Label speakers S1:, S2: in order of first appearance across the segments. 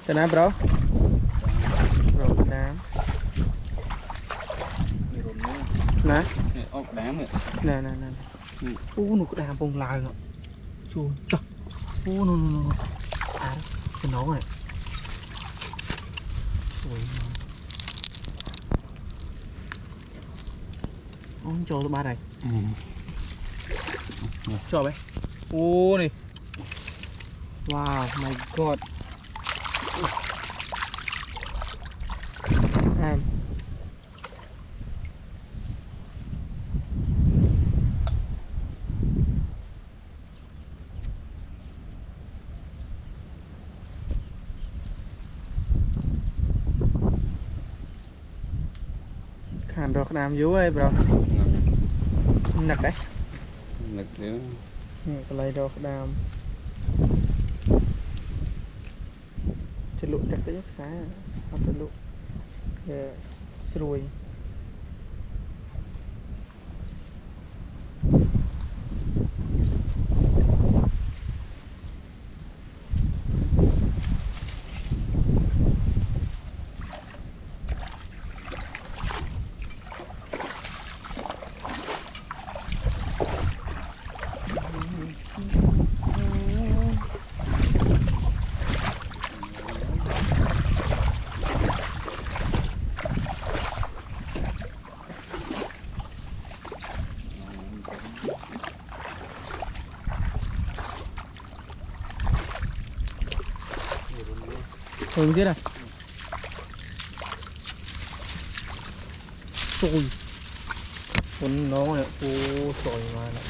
S1: Cái nào bro? Bro cái nào? Nè. Nè nè nè. Nó cái đàm bông lại rồi. Chua. Trời. Nó. À, cái nấu này. Ôi. Ông cho ba này. Cho bé. Ô này. Wow, my god. À. Khăn đồ làm dữ ấy bro. Nặng đấy.
S2: Nặng nữa.
S1: Cái lấy đồ làm. Chân lụn chắc tới giấc xá. Học chân lụn. Rồi. Hướng chứ này. Ôi. Cuốn nó này. Ô trời mà này.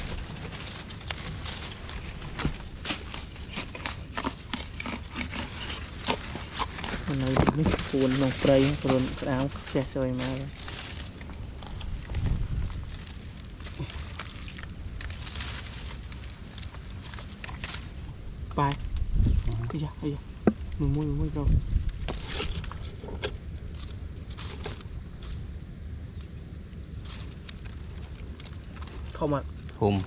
S1: Cái này nó cuốn nó prey cuốn cái áo che trời mà. Bye. Cái gì? Cái gì? Mùi rồi. Không ạ.
S2: Hùm.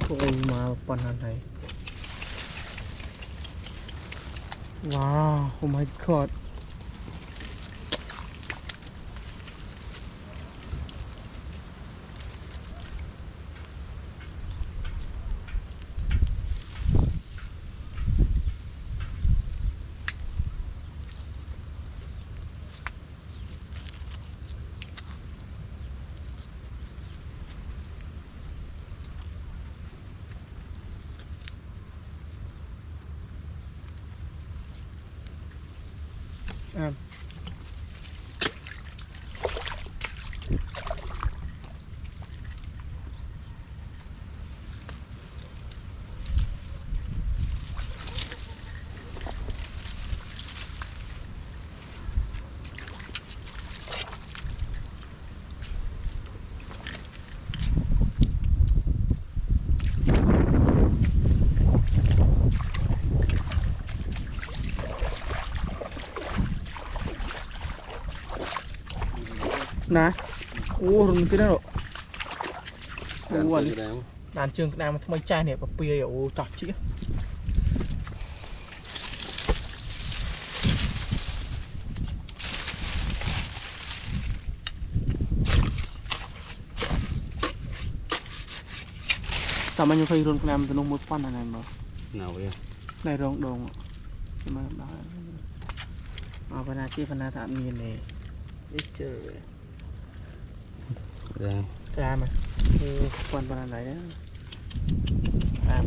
S1: Ôi mà con này. Wow, oh my god. À. Nè. Ô rồi cái đó rồi. Đàn trường cái nào mà mấy chai này và bia ô tọt chứ. Tao anh phải run cái nào từ một con này mà.
S2: Nào vậy?
S1: Này rong đồng. Mà đó. À bên này chi bên này thảm miền này. Ít chơi. Ra mà con bên này đấy à.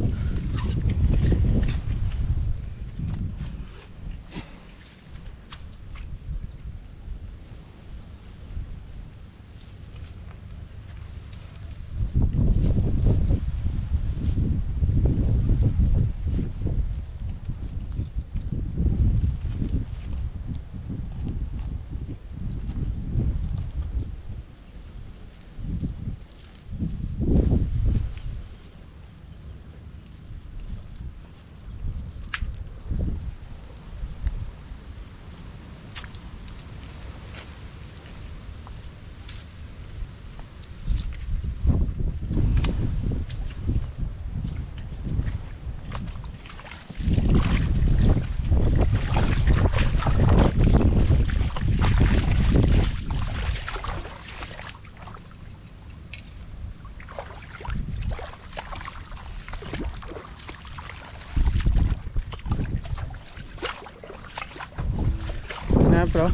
S1: bro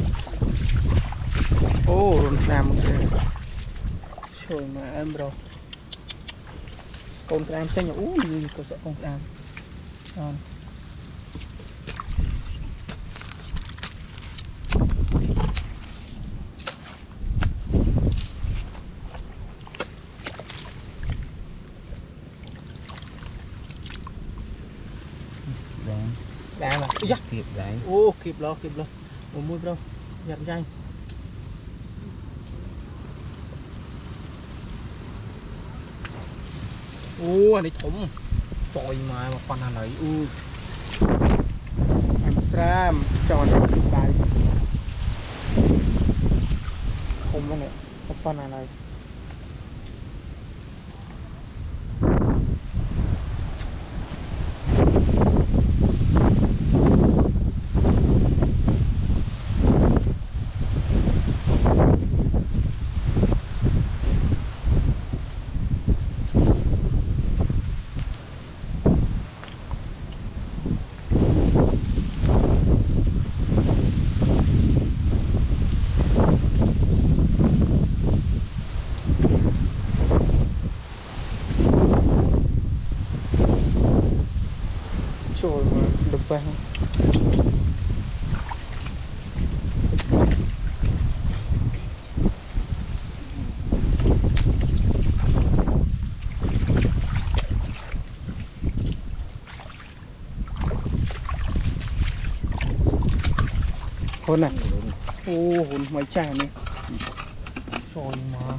S1: ô làm trời mà em bro con em tranh nhỏ như có sợ con em đang à
S2: kịp đấy
S1: ô kịp lo một mũi bro giật nhanh ô anh ấy thủng trời mà con nào lấy em xem tròn bài không có này con nào lấy trời mà đập vang hôn này ô hôn mấy chai này trời mà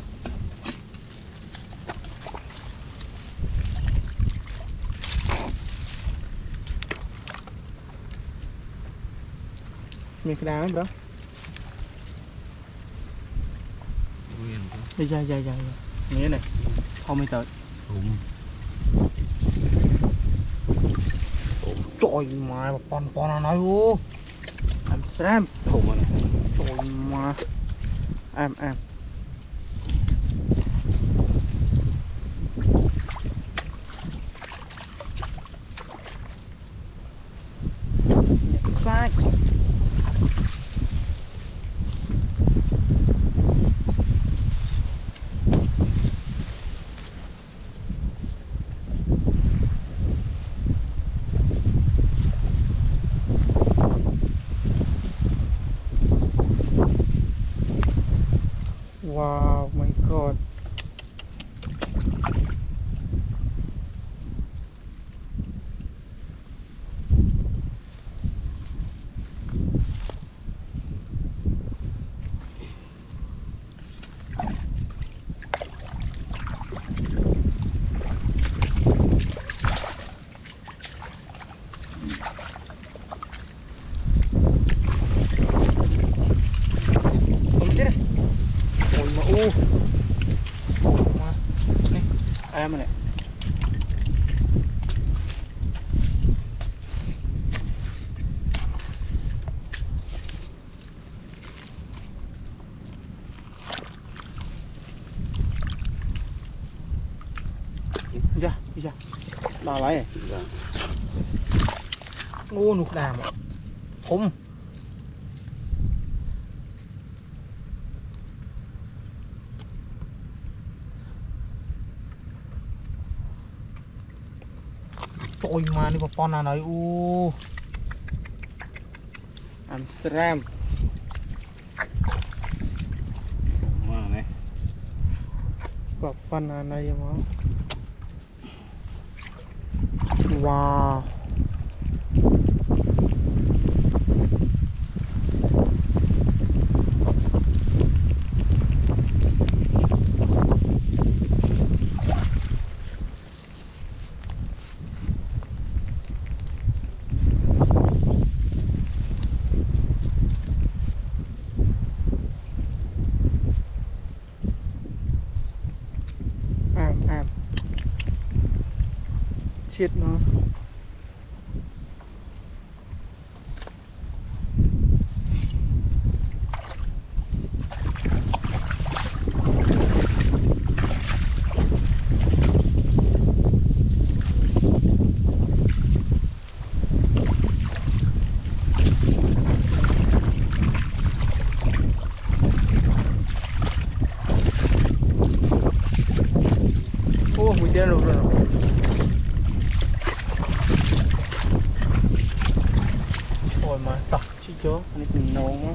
S1: mình cái đá đó dài nghe này không mới tới trời mà con nào nói ô em xem trời mà em sai wow my god em này ra đào lấy ô nục đàm không trời mà đi vào con nào đấy u ăn xem
S2: mà này
S1: vào con nào này mà wow chết nó chó anh mình nón á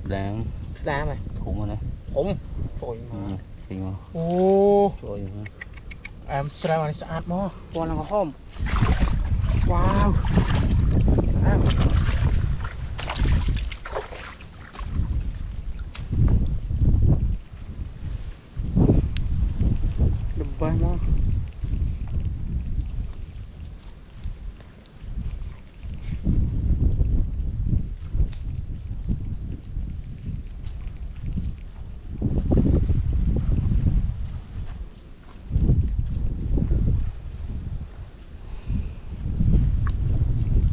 S2: đang
S1: đá mày
S2: thủng rồi nè
S1: thủng trời mà
S2: xinh mà
S1: ô
S2: trời mà
S1: em sao anh sạch mò còn là hôm wow em đùm bay mò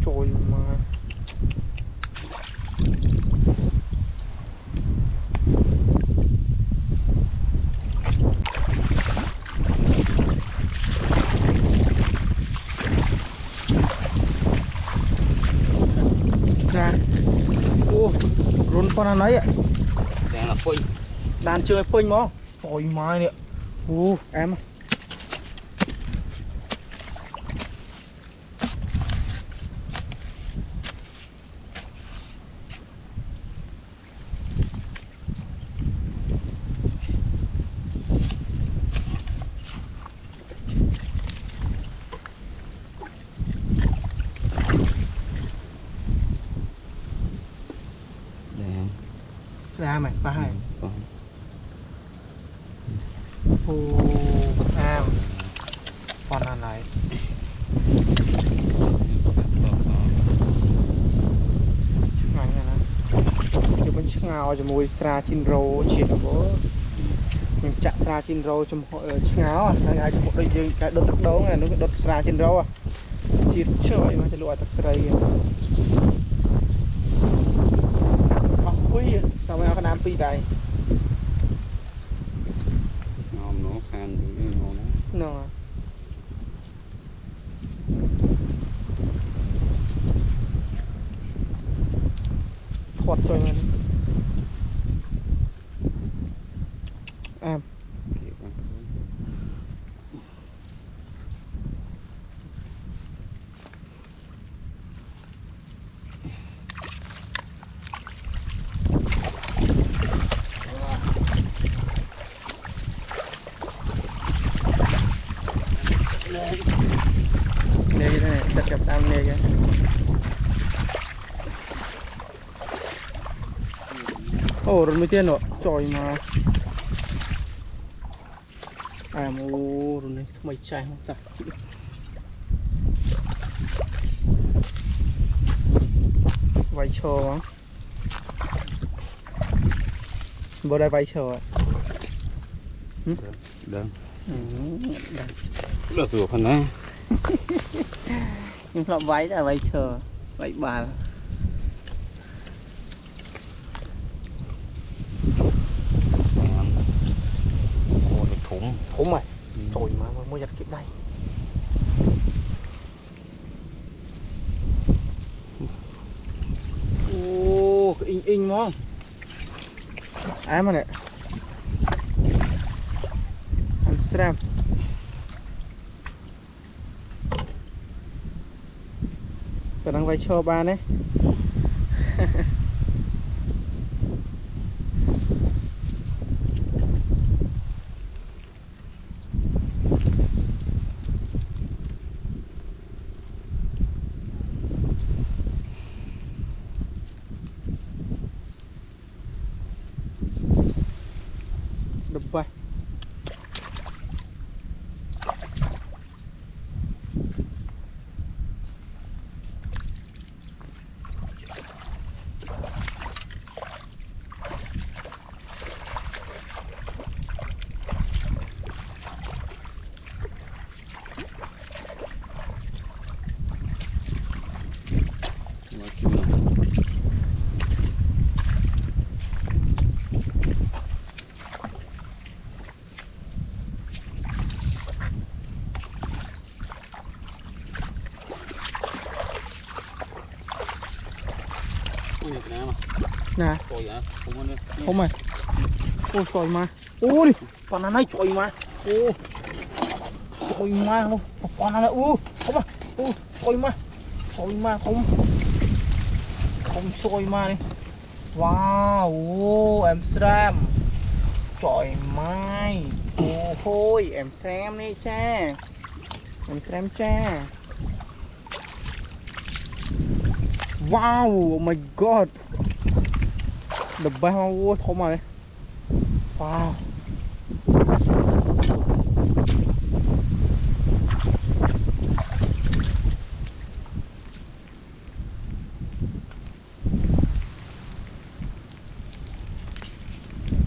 S1: trời mà ra ô run con ăn ấy ạ
S2: đang là phơi
S1: đàn chơi phơi mò trời mai nè ô em ra mày ba hai ô em con ăn này chiếc ngành này nè chứ vẫn chiếc ngào cho mùi sra chín rô chỉ là bố mình chặt sra chín rô cho một chiếc ngáo à ai cho một đôi dương cái đốt tắc đấu này nó đốt sra chín rô à chỉ chơi mà cho lụa tắc cây sao mà có nam pi đây
S2: ngon nó khan ngon
S1: nó thoát cho anh em nè cái này đặt gặp tao nè cái ô rồi mới tiên rồi trời mà ô rồi này mày chạy không tập vay chờ á bữa đây vay chờ à
S2: đang là rửa phần này
S1: nhưng nó váy là váy chờ váy bà
S2: thủng
S1: thủng mày trời mà mua giặt kịp đây ô cái in mong ai mà nè ăn xem còn đang vay cho ba đấy đập bay
S2: nè mà
S1: nè
S2: coi vậy không có nữa
S1: không mày ôi trời mà ôi đi con nó nói trời mà ô trời mà luôn con nó nói không mà trời mà không không sôi mà đi wow Amsterdam trời mai ô thôi Amsterdam đi cha Amsterdam cha wow oh my god the best one thôi mà đi wow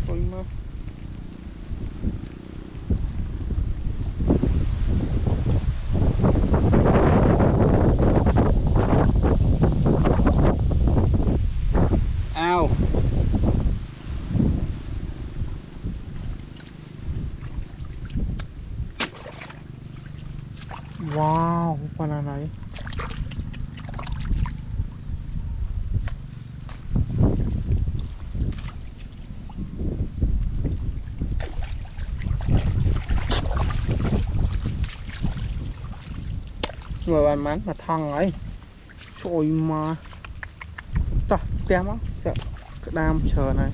S1: trời mà
S2: ao
S1: wow con này người bạn mắn mà thằng ấy trời mà ta tem á cái đam chờ này